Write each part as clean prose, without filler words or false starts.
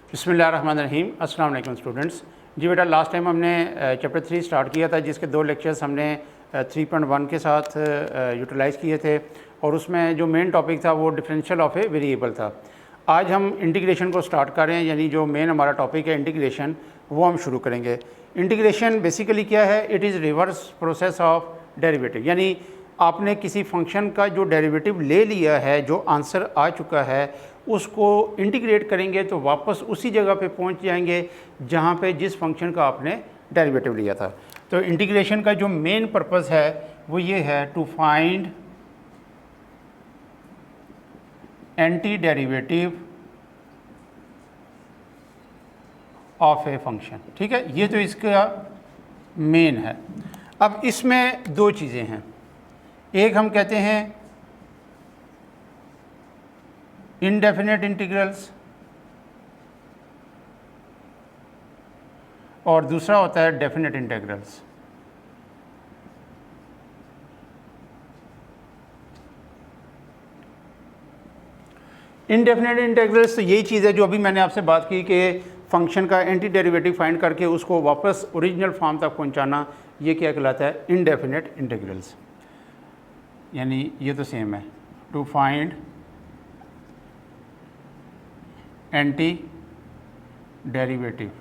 बिस्मिल्लाहिर्रहमानिर्रहीम। अस्सलाम वालेकुम स्टूडेंट्स। जी बेटा, लास्ट टाइम हमने चैप्टर 3 स्टार्ट किया था, जिसके 2 लेक्चर्स हमने 3.1 के साथ यूटिलाइज़ किए थे और उसमें जो मेन टॉपिक था वो डिफरेंशियल ऑफ ए वेरिएबल था। आज हम इंटीग्रेशन को स्टार्ट कर रहे हैं, यानी जो मेन हमारा टॉपिक है इंटीग्रेशन, वो हम शुरू करेंगे। इंटीग्रेशन बेसिकली क्या है? It is reverse process of derivative, यानी आपने किसी फंक्शन का जो डेरिवेटिव ले लिया है, जो आंसर आ चुका है, उसको इंटीग्रेट करेंगे तो वापस उसी जगह पे पहुंच जाएंगे जहां पे जिस फंक्शन का आपने डेरिवेटिव लिया था। तो इंटीग्रेशन का जो मेन पर्पस है वो ये है, to find anti derivative of a function. ठीक है, ये तो इसका मेन है। अब इसमें दो चीज़ें हैं, एक हम कहते हैं इनडेफिनेट इंटीग्रल्स और दूसरा होता है डेफिनेट इंटीग्रल्स। इनडेफिनेट इंटीग्रल्स तो यही चीज़ है जो अभी मैंने आपसे बात की कि फंक्शन का एंटी डेरिवेटिव फाइंड करके उसको वापस ओरिजिनल फॉर्म तक पहुंचाना, ये क्या कहलाता है? Indefinite integrals. यानी ये तो सेम है, टू फाइंड एंटी डेरिवेटिव।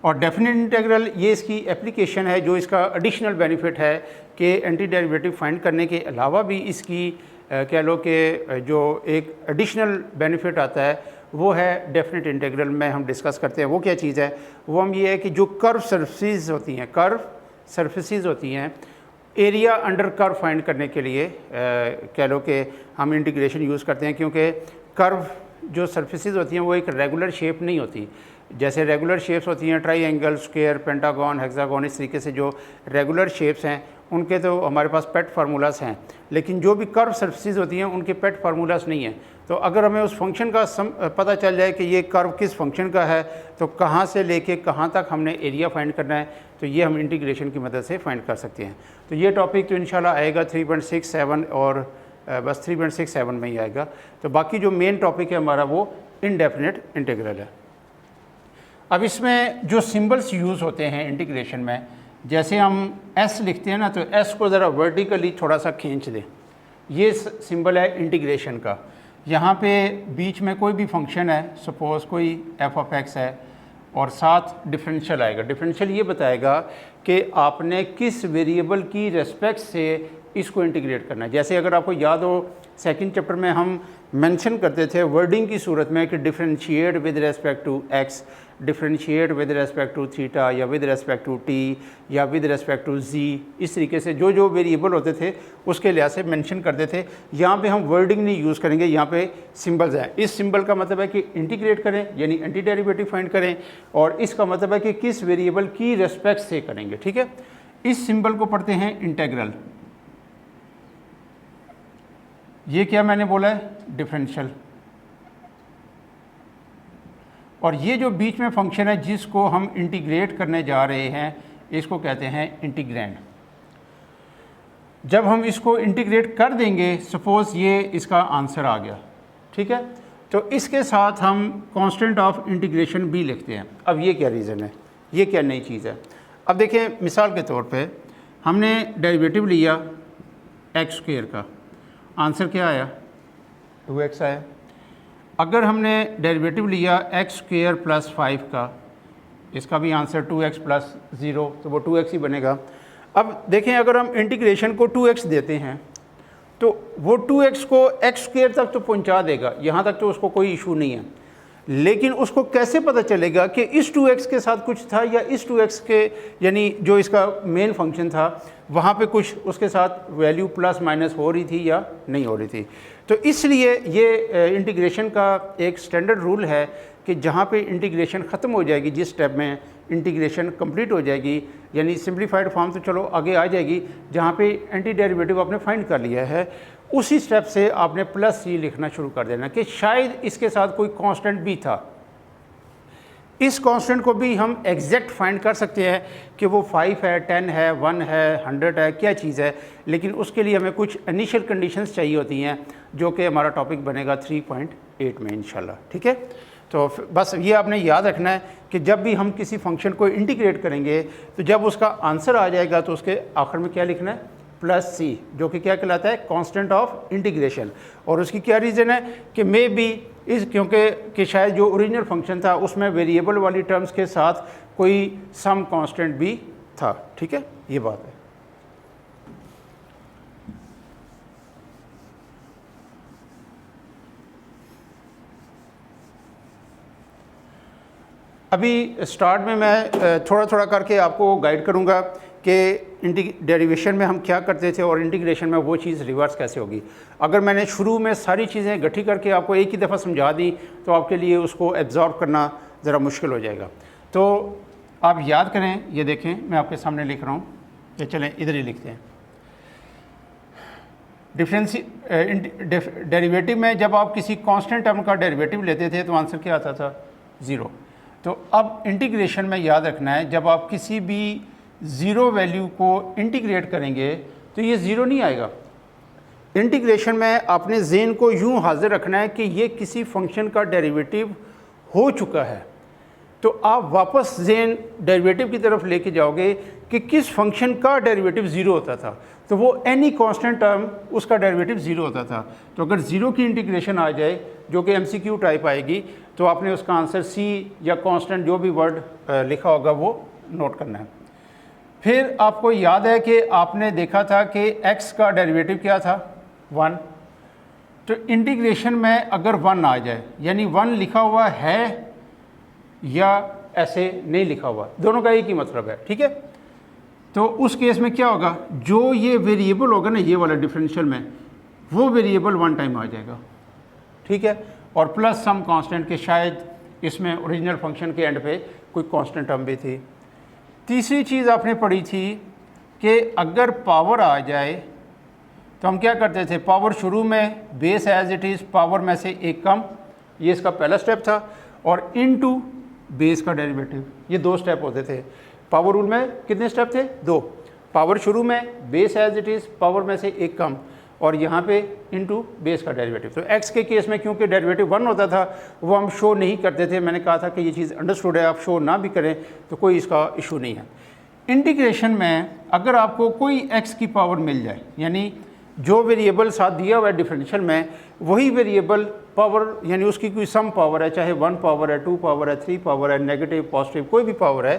और डेफिनेट इंटीग्रल ये इसकी एप्लीकेशन है, जो इसका एडिशनल बेनिफिट है कि एंटी डेरिवेटिव फाइंड करने के अलावा भी इसकी कह लो कि जो एक एडिशनल बेनिफिट आता है वो है डेफिनेट इंटीग्रल में हम डिस्कस करते हैं। वो क्या चीज़ है? वो हम ये है कि जो कर्व सरफेसेस होती हैं, कर्व सरफेसेस होती हैं, एरिया अंडर कर्व फाइंड करने के लिए कह लो कि हम इंटीग्रेशन यूज़ करते हैं, क्योंकि कर्व जो सरफेसेस होती हैं वो एक रेगुलर शेप नहीं होती। जैसे रेगुलर शेप्स होती हैं ट्राइंगल, स्क्वायर, पेंटागन, हेक्सागन, इस तरीके से जो रेगुलर शेप्स हैं उनके तो हमारे पास पेट फार्मूलास हैं, लेकिन जो भी कर्व सरफेसेस होती हैं उनके पेट फार्मूलास नहीं हैं। तो अगर हमें उस फंक्शन का पता चल जाए कि ये कर्व किस फंक्शन का है, तो कहाँ से लेके कहाँ तक हमने एरिया फाइंड करना है, तो ये हम इंटीग्रेशन की मदद से फाइंड कर सकते हैं। तो ये टॉपिक तो इंशाल्लाह आएगा 3.67 और बस 3.67 में ही आएगा। तो बाकी जो मेन टॉपिक है हमारा वो इनडेफिनेट इंटीग्रल है। अब इसमें जो सिंबल्स यूज़ होते हैं इंटीग्रेशन में, जैसे हम एस लिखते हैं ना, तो एस को ज़रा वर्टिकली थोड़ा सा खींच दें, ये सिंबल है इंटीग्रेशन का। यहाँ पे बीच में कोई भी फंक्शन है, सपोज़ कोई एफ ऑफ एक्स है और साथ डिफरेंशियल आएगा। डिफरेंशियल ये बताएगा कि आपने किस वेरिएबल की रेस्पेक्ट से इसको इंटीग्रेट करना है। जैसे अगर आपको याद हो, सेकंड चैप्टर में हम मेंशन करते थे वर्डिंग की सूरत में कि differentiate with respect to x, differentiate with respect to theta, या विद रेस्पेक्ट टू टी, या विद रेस्पेक्ट टू जी। इस तरीके से जो जो वेरिएबल होते थे उसके लिहाज से मेंशन करते थे। यहाँ पे हम वर्डिंग नहीं यूज़ करेंगे, यहाँ पे सिंबल्स हैं। इस सिंबल का मतलब है कि इंटीग्रेट करें, यानी एंटी डेरिवेटिव फाइंड करें, और इसका मतलब है कि किस वेरिएबल की रेस्पेक्ट से करेंगे। ठीक है, इस सिंबल को पढ़ते हैं इंटीग्रल। ये क्या मैंने बोला है? डिफरेंशियल। और ये जो बीच में फंक्शन है जिसको हम इंटीग्रेट करने जा रहे हैं, इसको कहते हैं इंटीग्रैंड। जब हम इसको इंटीग्रेट कर देंगे, सपोज़ ये इसका आंसर आ गया, ठीक है, तो इसके साथ हम कांस्टेंट ऑफ इंटीग्रेशन भी लिखते हैं। अब ये क्या रीज़न है? ये क्या नई चीज़ है? अब देखें, मिसाल के तौर पे हमने डेरिवेटिव लिया एक्स स्क्वायर का, आंसर क्या आया? 2x आया। अगर हमने डेरिवेटिव लिया एक्स स्क्वायर प्लस 5 का, इसका भी आंसर 2x प्लस 0, तो वो 2x ही बनेगा। अब देखें, अगर हम इंटीग्रेशन को 2x देते हैं तो वो 2x को एक्स स्क्वायर तक तो पहुंचा देगा, यहाँ तक तो उसको कोई इशू नहीं है, लेकिन उसको कैसे पता चलेगा कि इस 2x के साथ कुछ था या इस 2x के, यानी जो इसका मेन फंक्शन था वहाँ पे कुछ उसके साथ वैल्यू प्लस माइनस हो रही थी या नहीं हो रही थी। तो इसलिए ये इंटीग्रेशन का एक स्टैंडर्ड रूल है कि जहाँ पे इंटीग्रेशन ख़त्म हो जाएगी, जिस स्टेप में इंटीग्रेशन कंप्लीट हो जाएगी, यानी सिंप्लीफाइड फॉर्म तो चलो आगे आ जाएगी, जहाँ पे एंटी डेरिवेटिव आपने फाइंड कर लिया है, उसी स्टेप से आपने प्लस सी लिखना शुरू कर देना कि शायद इसके साथ कोई कांस्टेंट भी था। इस कांस्टेंट को भी हम एग्जैक्ट फाइंड कर सकते हैं कि वो 5 है, 10 है, 1 है, 100 है, क्या चीज़ है, लेकिन उसके लिए हमें कुछ इनिशियल कंडीशंस चाहिए होती हैं, जो कि हमारा टॉपिक बनेगा 3.8 में इंशाल्लाह। ठीक है। तो बस ये आपने याद रखना है कि जब भी हम किसी फंक्शन को इंटीग्रेट करेंगे तो जब उसका आंसर आ जाएगा तो उसके आखिर में क्या लिखना है, प्लस सी, जो कि क्या कहलाता है, कांस्टेंट ऑफ इंटीग्रेशन। और उसकी क्या रीज़न है कि मे बी क्योंकि शायद जो ओरिजिनल फंक्शन था उसमें वेरिएबल वाली टर्म्स के साथ कोई सम कांस्टेंट भी था। ठीक है, ये बात है। अभी स्टार्ट में मैं थोड़ा थोड़ा करके आपको गाइड करूंगा कि डेरिवेशन में हम क्या करते थे और इंटीग्रेशन में वो चीज़ रिवर्स कैसे होगी। अगर मैंने शुरू में सारी चीज़ें इकट्ठी करके आपको एक ही दफ़ा समझा दी तो आपके लिए उसको एब्जॉर्ब करना ज़रा मुश्किल हो जाएगा। तो आप याद करें, ये देखें मैं आपके सामने लिख रहा हूँ, ये चलें इधर ही लिखते हैं। डेरिवेटिव में जब आप किसी कांस्टेंट टर्म का डेरिवेटिव लेते थे तो आंसर क्या आता था, 0। तो अब इंटीग्रेशन में याद रखना है, जब आप किसी भी ज़ीरो वैल्यू को इंटीग्रेट करेंगे तो ये ज़ीरो नहीं आएगा। इंटीग्रेशन में आपने ज़हन को यूँ हाजिर रखना है कि ये किसी फंक्शन का डेरिवेटिव हो चुका है, तो आप वापस ज़हन डेरिवेटिव की तरफ लेके जाओगे कि किस फंक्शन का डेरिवेटिव 0 होता था, तो वो एनी कांस्टेंट टर्म उसका डेरिवेटिव 0 होता था। तो अगर 0 की इंटीग्रेशन आ जाए जो कि MCQ टाइप आएगी तो आपने उसका आंसर C या कांस्टेंट जो भी वर्ड लिखा होगा वो नोट करना है। फिर आपको याद है कि आपने देखा था कि x का डेरिवेटिव क्या था, 1। तो इंटीग्रेशन में अगर 1 आ जाए, यानी 1 लिखा हुआ है या ऐसे नहीं लिखा हुआ, दोनों का एक ही मतलब है। ठीक है, तो उस केस में क्या होगा, जो ये वेरिएबल होगा ना ये वाला डिफरेंशियल में, वो वेरिएबल 1 टाइम आ जाएगा। ठीक है, और प्लस सम कांस्टेंट के शायद इसमें ओरिजिनल फंक्शन के एंड पे कोई कांस्टेंट टर्म भी थी। तीसरी चीज़ आपने पढ़ी थी कि अगर पावर आ जाए तो हम क्या करते थे, पावर शुरू में base as it is, power में से एक कम, ये इसका पहला स्टेप था, और इनटू बेस का डेरिवेटिव, ये 2 स्टेप होते थे। पावर रूल में कितने स्टेप थे, 2। पावर शुरू में, base as it is, power में से एक कम, और यहाँ पे इनटू बेस का डेरिवेटिव। तो x के केस में क्योंकि डेरिवेटिव 1 होता था वो हम शो नहीं करते थे। मैंने कहा था कि ये चीज़ अंडरस्टूड है, आप शो ना भी करें तो कोई इसका इशू नहीं है। इंटीग्रेशन में अगर आपको कोई x की पावर मिल जाए, यानी जो वेरिएबल साथ दिया हुआ है डिफरेंशियल में वही वेरिएबल पावर, यानी उसकी कोई सम पावर है, चाहे 1 पावर है, 2 पावर है, 3 पावर है, नेगेटिव पॉजिटिव कोई भी पावर है,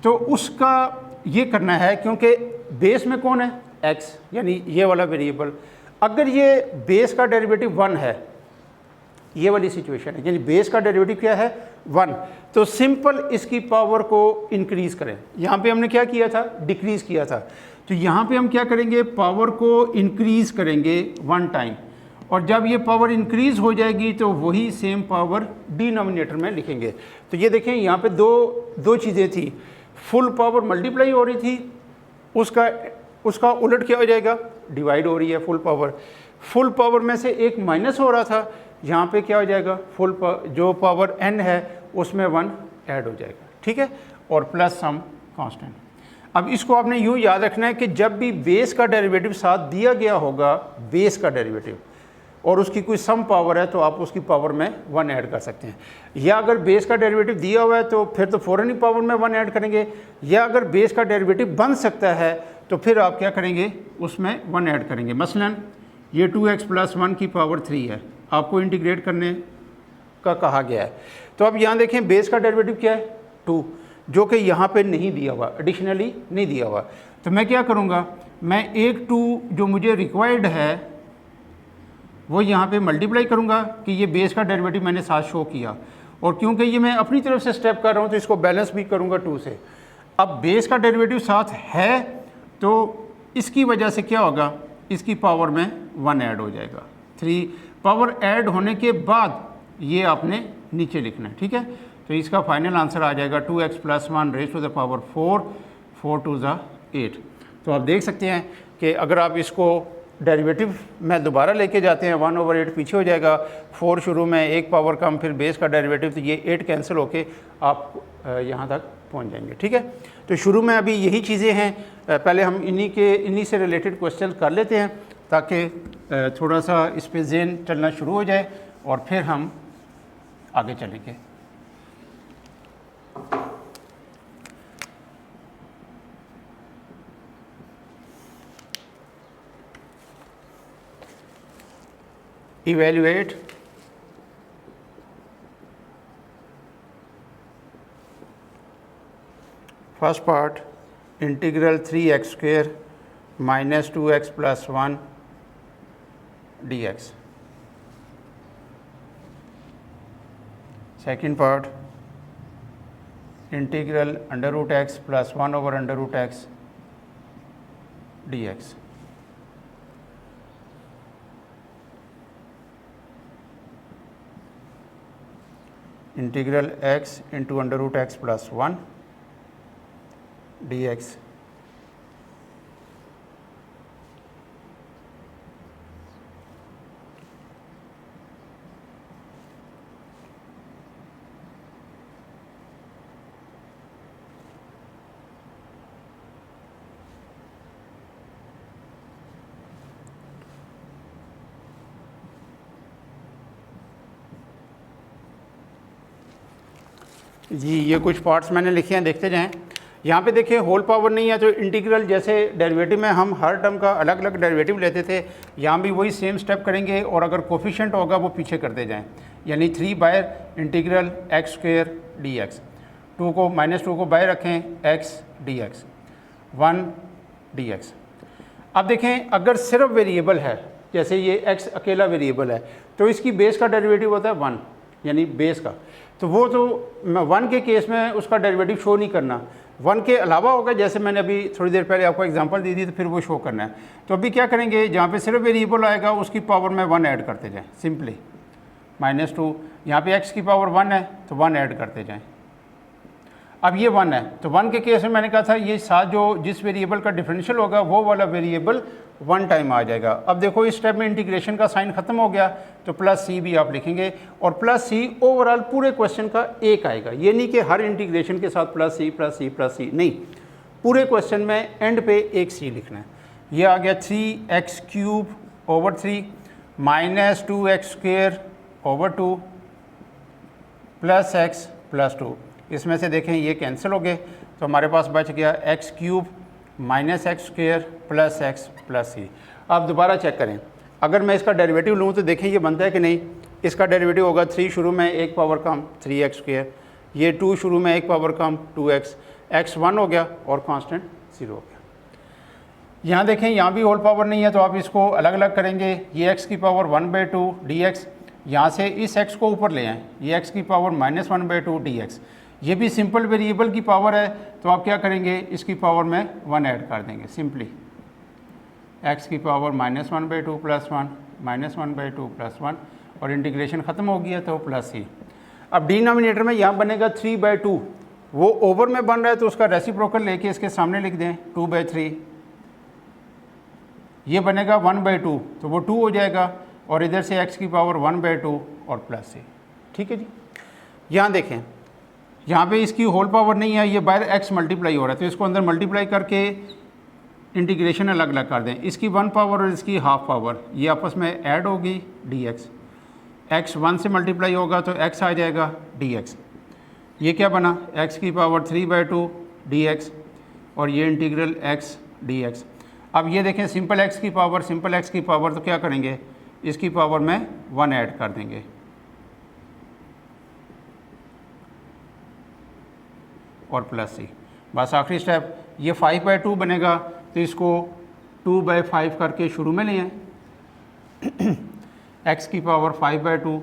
तो उसका ये करना है, क्योंकि बेस में कौन है, x, यानी ये वाला वेरिएबल। अगर ये बेस का डेरिवेटिव 1 है, ये वाली सिचुएशन है, यानी बेस का डेरिवेटिव क्या है, 1, तो सिंपल इसकी पावर को इंक्रीज़ करें। यहाँ पे हमने क्या किया था, डिक्रीज़ किया था, तो यहाँ पे हम क्या करेंगे, पावर को इंक्रीज़ करेंगे 1 टाइम, और जब ये पावर इंक्रीज़ हो जाएगी तो वही सेम पावर डिनोमिनेटर में लिखेंगे। तो ये देखें यहाँ पे दो चीज़ें थी, फुल पावर मल्टीप्लाई हो रही थी, उसका उलट क्या हो जाएगा, डिवाइड हो रही है फुल पावर में से एक माइनस हो रहा था, यहाँ पे क्या हो जाएगा, जो पावर n है उसमें 1 ऐड हो जाएगा। ठीक है, और प्लस सम कांस्टेंट। अब इसको आपने यूँ याद रखना है कि जब भी बेस का डेरिवेटिव साथ दिया गया होगा, बेस का डेरिवेटिव, और उसकी कोई सम पावर है तो आप उसकी पावर में 1 ऐड कर सकते हैं, या अगर बेस का डेरिवेटिव दिया हुआ है तो फिर तो फ़ौरन ही पावर में 1 ऐड करेंगे, या अगर बेस का डेरिवेटिव बन सकता है तो फिर आप क्या करेंगे, उसमें 1 ऐड करेंगे। मसलन ये 2x + 1 की पावर 3 है, आपको इंटीग्रेट करने का कहा गया है। तो अब यहाँ देखें बेस का डेरिवेटिव क्या है, 2, जो कि यहाँ पे नहीं दिया हुआ, एडिशनली नहीं दिया हुआ। तो मैं क्या करूँगा, मैं एक 2 जो मुझे रिक्वायर्ड है वो यहाँ पे मल्टीप्लाई करूँगा कि ये बेस का डेरिवेटिव मैंने साथ शो किया, और क्योंकि ये मैं अपनी तरफ से स्टेप कर रहा हूँ तो इसको बैलेंस भी करूँगा 2 से। अब बेस का डेरिवेटिव साथ है तो इसकी वजह से क्या होगा, इसकी पावर में 1 ऐड हो जाएगा, 3 पावर ऐड होने के बाद ये आपने नीचे लिखना है। ठीक है, तो इसका फाइनल आंसर आ जाएगा 2x + 1 raised to the power 4, 4 2 8। तो आप देख सकते हैं कि अगर आप इसको डेरिवेटिव में दोबारा लेके जाते हैं 1/8 पीछे हो जाएगा, 4 शुरू में, एक पावर कम, फिर बेस का डेरिवेटिव, तो ये 8 कैंसिल होके आप यहाँ तक पहुँच जाएंगे। ठीक है, तो शुरू में अभी यही चीज़ें हैं, पहले हम इन्हीं से रिलेटेड क्वेश्चन कर लेते हैं ताकि थोड़ा सा इस पे ज़हन चलना शुरू हो जाए, और फिर हम आगे चलेंगे। Evaluate first part integral 3x square minus 2x plus 1 dx. Second part integral under root x plus 1 over under root x dx. Integral x into under root x plus 1 dx. जी ये कुछ पार्ट्स मैंने लिखे हैं, देखते जाएं। यहाँ पे देखिए होल पावर नहीं है तो इंटीग्रल जैसे डेरिवेटिव में हम हर टर्म का अलग अलग डेरिवेटिव लेते थे, यहाँ भी वही सेम स्टेप करेंगे और अगर कोफिशिएंट होगा वो पीछे करते जाएं। यानी 3 by integral x square d x, 2 को -2 को बाय रखें x d x 1 d x. अब देखें अगर सिर्फ वेरिएबल है, जैसे ये एक्स अकेला वेरिएबल है तो इसकी बेस का डेरिवेटिव होता है 1, यानी बेस का, तो वो तो 1 के केस में उसका डेरिवेटिव शो नहीं करना, 1 के अलावा होगा। जैसे मैंने अभी थोड़ी देर पहले आपको एग्जांपल दी थी तो फिर वो शो करना है। तो अभी क्या करेंगे, जहाँ पे सिर्फ वेरिएबल आएगा उसकी पावर में 1 ऐड करते जाएं सिंपली, -2, यहाँ पे x की पावर 1 है तो 1 ऐड करते जाएं। अब ये 1 है तो 1 के केस में मैंने कहा था ये साथ जो जिस वेरिएबल का डिफरेंशियल होगा वो वाला वेरिएबल 1 टाइम आ जाएगा। अब देखो इस स्टेप में इंटीग्रेशन का साइन खत्म हो गया तो +c भी आप लिखेंगे और +c ओवरऑल पूरे क्वेश्चन का एक आएगा। ये नहीं कि हर इंटीग्रेशन के साथ +c नहीं, पूरे क्वेश्चन में एंड पे एक c लिखना है। ये आ गया 3x³ over 3 minus 2x square over 2 plus x plus 2। इसमें से देखें ये कैंसिल हो गए तो हमारे पास बच गया x³ minus X square plus X plus C. आप दोबारा चेक करें, अगर मैं इसका डेरिवेटिव लूँ तो देखें ये बनता है कि नहीं। इसका डेरिवेटिव होगा 3 शुरू में एक पावर कम 3x स्क्वेयर, ये 2 शुरू में एक पावर कम 2x, x 1 हो गया और कांस्टेंट 0 हो गया। यहाँ देखें यहाँ भी होल पावर नहीं है तो आप इसको अलग अलग करेंगे। ये x की पावर 1/2 dx, यहाँ से इस x को ऊपर ले आएँ, ये x की पावर -1/2 dx। ये भी सिंपल वेरिएबल की पावर है तो आप क्या करेंगे, इसकी पावर में 1 ऐड कर देंगे सिंपली, x की पावर -1/2 प्लस 1 -1/2 प्लस 1 और इंटीग्रेशन ख़त्म हो गया तो +c। अब डिनोमिनेटर में यहाँ बनेगा 3/2, वो ओवर में बन रहा है तो उसका रेसिप्रोकल लेके इसके सामने लिख दें 2/3, ये बनेगा 1/2 तो वो 2 हो जाएगा और इधर से x की पावर 1/2 और +c। ठीक है जी। यहाँ देखें यहाँ पे इसकी होल पावर नहीं है, ये बाहर x मल्टीप्लाई हो रहा है तो इसको अंदर मल्टीप्लाई करके इंटीग्रेशन अलग अलग कर दें। इसकी 1 पावर और इसकी हाफ पावर ये आपस में ऐड होगी dx, x 1 से मल्टीप्लाई होगा तो x आ जाएगा dx। ये क्या बना, x की पावर 3/2 dx और ये इंटीग्रल x dx। अब ये देखें सिंपल x की पावर तो क्या करेंगे, इसकी पावर में 1 ऐड कर देंगे और +c। बस आखिरी स्टेप, ये 5/2 बनेगा तो इसको 2/5 करके शुरू में ले आएं, x की पावर 5/2,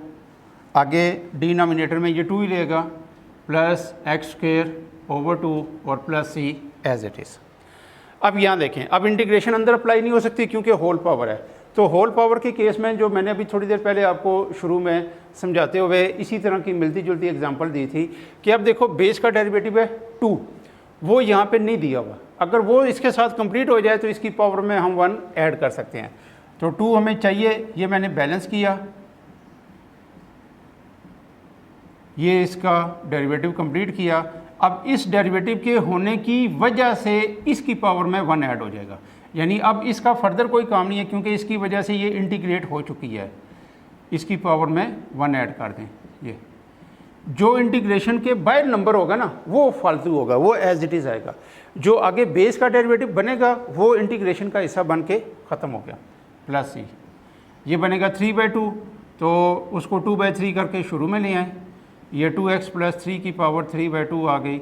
आगे डिनोमिनेटर में ये 2 ही लेगा प्लस एक्स स्क्वेयर ओवर 2 और +c एज इट इज़। अब यहाँ देखें, अब इंटीग्रेशन अंदर अप्लाई नहीं हो सकती क्योंकि होल पावर है। तो होल पावर के केस में जो मैंने अभी थोड़ी देर पहले आपको शुरू में समझाते हुए इसी तरह की मिलती जुलती एग्जांपल दी थी कि अब देखो बेस का डेरिवेटिव है 2, वो यहाँ पे नहीं दिया हुआ, अगर वो इसके साथ कंप्लीट हो जाए तो इसकी पावर में हम 1 ऐड कर सकते हैं। तो 2 हमें चाहिए, ये मैंने बैलेंस किया, ये इसका डेरिवेटिव कंप्लीट किया। अब इस डेरिवेटिव के होने की वजह से इसकी पावर में 1 ऐड हो जाएगा, यानी अब इसका फर्दर कोई काम नहीं है क्योंकि इसकी वजह से ये इंटीग्रेट हो चुकी है। इसकी पावर में 1 ऐड कर दें, ये जो इंटीग्रेशन के बाहर नंबर होगा ना वो फालतू होगा, वो एज इट इज़ आएगा। जो आगे बेस का डेरिवेटिव बनेगा वो इंटीग्रेशन का हिस्सा बन के ख़त्म हो गया। प्लस सी ये बनेगा 3/2, तो उसको 2/3 करके शुरू में ले आए, ये 2x + 3 की पावर 3/2 आ गई,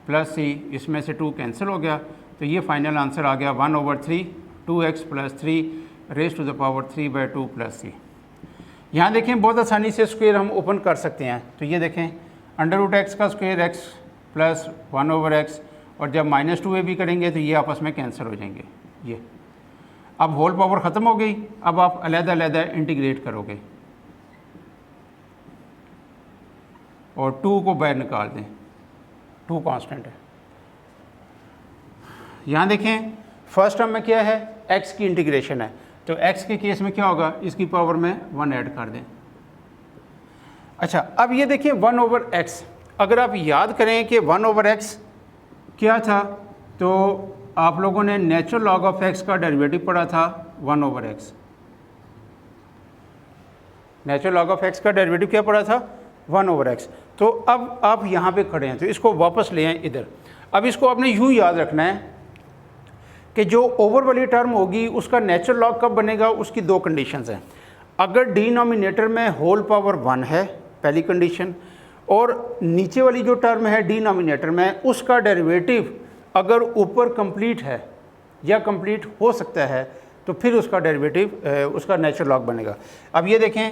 प्लस सी इसमें से 2 कैंसिल हो गया, तो ये फाइनल आंसर आ गया 1/3 2x + 3 raise to the power 3/2 plus C. यहाँ देखें बहुत आसानी से स्क्वायर हम ओपन कर सकते हैं, तो ये देखें √x का स्क्वायर x + 1/x, और जब -2a भी करेंगे तो ये आपस में कैंसिल हो जाएंगे। ये अब होल पावर ख़त्म हो गई, अब आप अलग-अलग इंटीग्रेट करोगे और 2 को बाहर निकाल दें, 2 कांस्टेंट है। यहाँ देखें फर्स्ट टर्म में क्या है, x की इंटीग्रेशन है, तो x के केस में क्या होगा, इसकी पावर में 1 ऐड कर दें। अच्छा अब ये देखिए 1/x, अगर आप याद करें कि 1/x क्या था, तो आप लोगों ने नेचुरल लॉग ऑफ x का डेरिवेटिव पढ़ा था 1/x। Natural log of x का डेरिवेटिव क्या पढ़ा था 1/x। तो अब आप यहाँ पे खड़े हैं, तो इसको वापस ले आए इधर। अब इसको आपने यूँ याद रखना है कि जो ओवर वाली टर्म होगी उसका नेचुरल लॉग कब बनेगा, उसकी 2 कंडीशंस हैं। अगर डिनोमिनेटर में होल पावर 1 है पहली कंडीशन, और नीचे वाली जो टर्म है डिनोमिनेटर में उसका डेरिवेटिव अगर ऊपर कंप्लीट है या कंप्लीट हो सकता है, तो फिर उसका डेरिवेटिव उसका नेचुरल लॉग बनेगा। अब ये देखें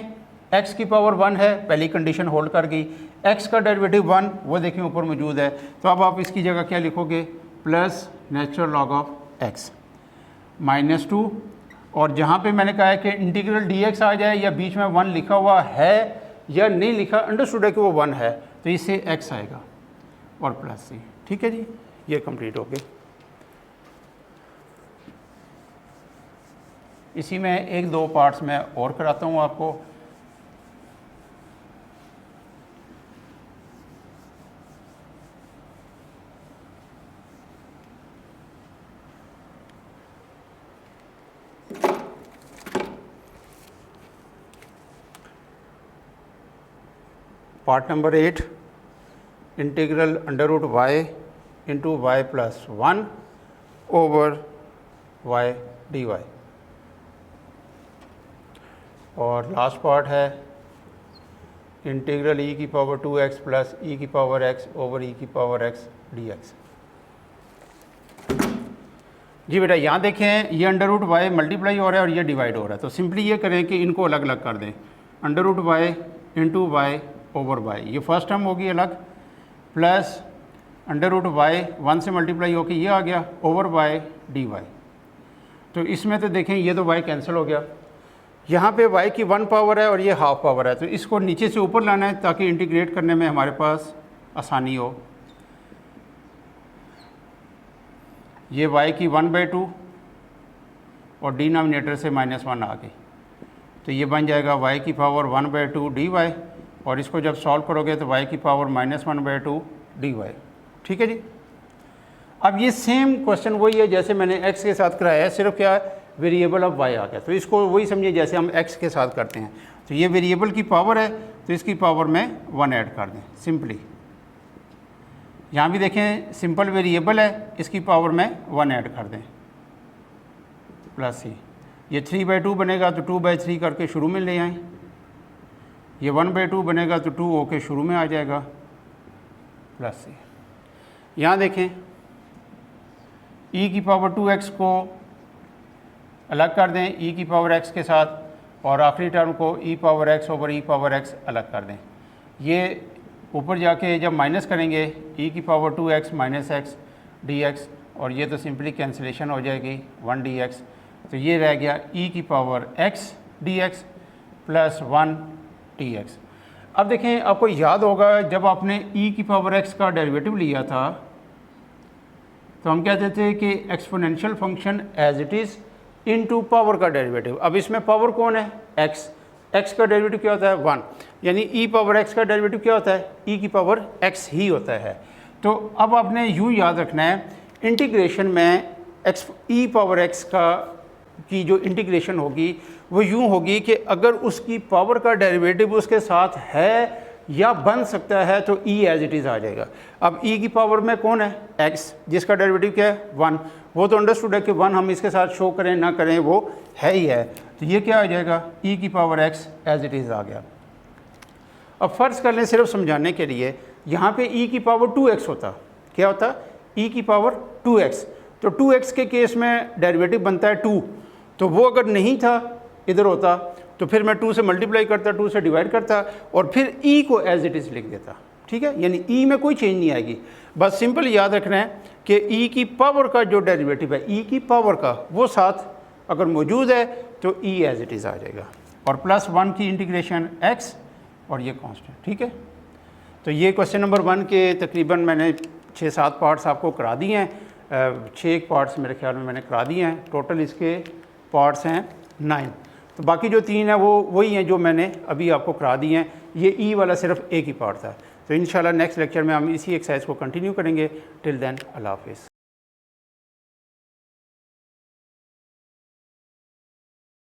x की पावर 1 है, पहली कंडीशन होल्ड कर गई, x का डेरिवेटिव 1 वो देखें ऊपर मौजूद है, तो अब आप इसकी जगह क्या लिखोगे, plus natural log of x -2, और जहाँ पे मैंने कहा है कि इंटीग्रल dx आ जाए या बीच में 1 लिखा हुआ है या नहीं लिखा, अंडरस्टूड है कि वो 1 है, तो इससे x आएगा और प्लस सी। ठीक है जी, ये कंप्लीट हो गया। इसी में 1-2 पार्ट्स में और कराता हूँ आपको। Part number 8, integral √y × y + 1 over y dy, और लास्ट पार्ट है इंटीग्रल e की पावर 2x + e की पावर x ओवर e की पावर x dx। जी बेटा यहाँ देखें ये √y मल्टीप्लाई हो रहा है और ये डिवाइड हो रहा है, तो सिंपली ये करें कि इनको अलग अलग कर दें, √y × y ओवर y, ये फर्स्ट टर्म होगी अलग, प्लस √y 1 से मल्टीप्लाई होकर ये आ गया ओवर y dy। तो इसमें तो देखें ये तो y कैंसिल हो गया, यहाँ पे y की 1 पावर है और ये हाफ पावर है, तो इसको नीचे से ऊपर लाना है ताकि इंटीग्रेट करने में हमारे पास आसानी हो। ये y की 1/2 और डिनोमिनेटर से -1 आ गई, तो ये बन जाएगा y की पावर 1/2 dy, और इसको जब सॉल्व करोगे तो y की पावर -1/2 dy। ठीक है जी। अब ये सेम क्वेश्चन वही है जैसे मैंने x के साथ कराया है, सिर्फ क्या वेरिएबल ऑफ y आ गया, तो इसको वही समझिए जैसे हम x के साथ करते हैं। तो ये वेरिएबल की पावर है, तो इसकी पावर में 1 ऐड कर दें सिंपली। यहाँ भी देखें सिंपल वेरिएबल है, इसकी पावर में 1 ऐड कर दें, प्लस सी। ये 3/2 बनेगा तो 2/3 करके शुरू में ले आएँ, ये 1/2 बनेगा तो 2 होके शुरू में आ जाएगा, प्लस सी। यहाँ देखें e की पावर 2x को अलग कर दें e की पावर x के साथ, और आखिरी टर्म को e power x over e power x अलग कर दें। ये ऊपर जाके जब माइनस करेंगे e की पावर 2x - x dx, और ये तो सिंपली कैंसिलेशन हो जाएगी 1 dx, तो ये रह गया e की power x dx plus 1 dx। अब देखें आपको याद होगा जब आपने e की पावर x का डेरिवेटिव लिया था तो हम कहते थे कि exponential function as it is into power का डेरिवेटिव। अब इसमें पावर कौन है, x का डेरिवेटिव क्या होता है 1, यानी e पावर x का डेरिवेटिव क्या होता है e की पावर x ही होता है। तो अब आपने यूँ याद रखना है इंटीग्रेशन में e पावर x की जो इंटीग्रेशन होगी वो यूँ होगी कि अगर उसकी पावर का डेरिवेटिव उसके साथ है या बन सकता है तो e एज इट इज़ आ जाएगा। अब e की पावर में कौन है, x, जिसका डेरिवेटिव क्या है 1, वो तो अंडरस्टूड है कि 1 हम इसके साथ शो करें ना करें वो है ही है, तो ये क्या आ जाएगा e की power x as it is आ गया। अब फ़र्ज़ कर लें सिर्फ समझाने के लिए, यहाँ पे e की पावर 2x होता, क्या होता e की पावर 2x, तो 2x के केस में डेरिवेटिव बनता है 2, तो वो अगर नहीं था इधर होता तो फिर मैं 2 से मल्टीप्लाई करता, 2 से डिवाइड करता और फिर e को एज इट इज़ लिख देता, ठीक है। यानी e में कोई चेंज नहीं आएगी, बस सिंपल याद रखना है कि e की पावर का जो डेरिवेटिव है e की पावर का वो साथ अगर मौजूद है तो e एज इट इज़ आ जाएगा, और +1 की इंटीग्रेशन x और ये कांस्टेंट, ठीक है। तो ये क्वेश्चन नंबर 1 के तकरीबन मैंने 6-7 पार्ट्स आपको करा दिए हैं, 6 पार्ट्स मेरे ख्याल में मैंने करा दिए हैं, टोटल इसके पार्ट्स हैं 9। तो बाकी जो 3 हैं वो वही हैं जो मैंने अभी आपको करा दिए हैं, ये ई वाला सिर्फ एक ही पार्ट था। तो इंशाल्लाह नेक्स्ट लेक्चर में हम इसी एक्सरसाइज को कंटिन्यू करेंगे। टिल देन अल्लाह हाफिज़।